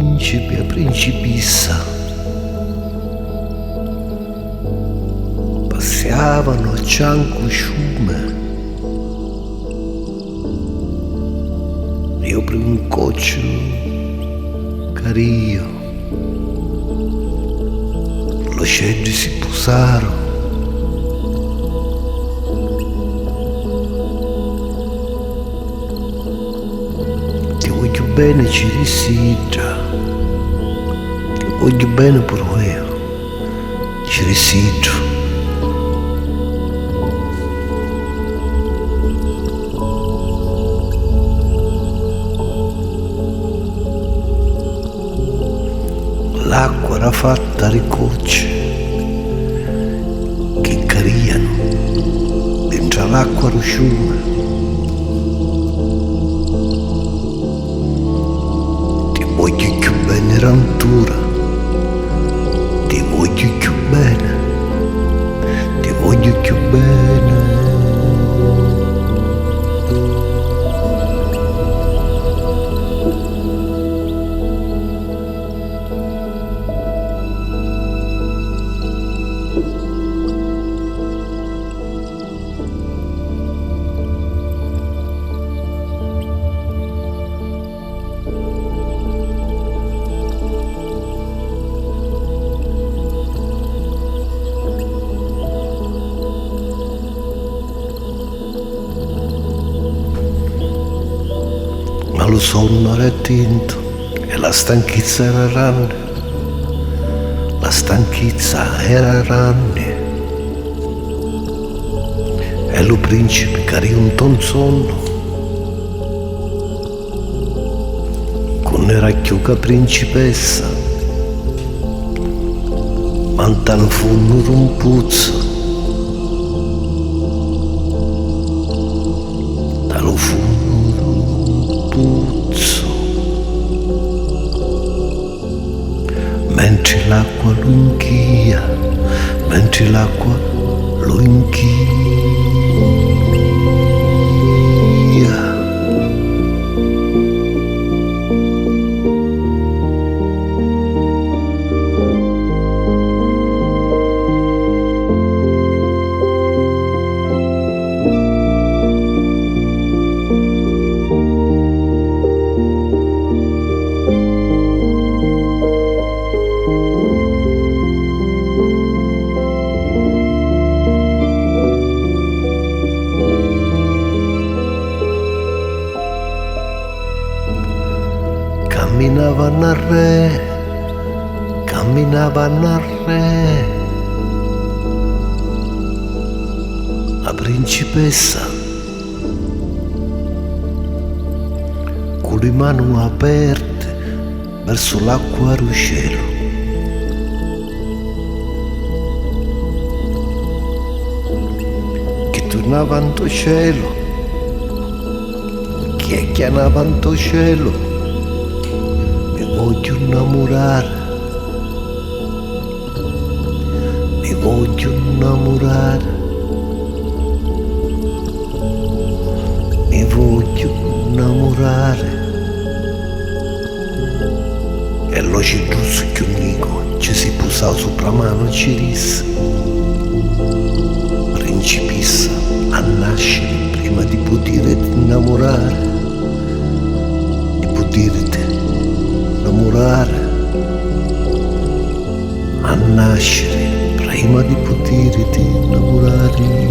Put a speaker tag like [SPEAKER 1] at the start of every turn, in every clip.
[SPEAKER 1] Principe e principessa passavano a cianco sciume. Io per un coccio cario, lo scegli si posarono. Ti voglio bene, ci risidra, ti voglio bene per io, ci risidro. L'acqua era fatta di gocce che cariano dentro l'acqua lo fiume. Ti voglio più bene rantura, ti voglio più bene, ti voglio più bene. Ma lo sonno era tinto e la stanchezza era ranne, la stanchezza era ranne. E lo principe carì un ton sonno, con era chiuca principessa, mantano funno rompuzzo, dallo funno puzzo, mentre l'acqua lo inchia, mentre l'acqua lo inchia. Camminavano al re, la principessa con le mani aperte verso l'acqua e lo cielo. Che tornava in cielo, che chiamava in cielo. Voglio innamorare, mi voglio innamorare, mi voglio innamorare. E lo ci giusto che un amico ci si posava sopra mano e ci disse: principessa, a nascere prima di poterti innamorare, di poterti innamorare, a nascere prima di poterti innamorare.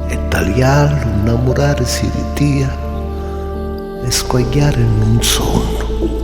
[SPEAKER 1] E tagliarlo, innamorare si ritia e squagliare in un sonno.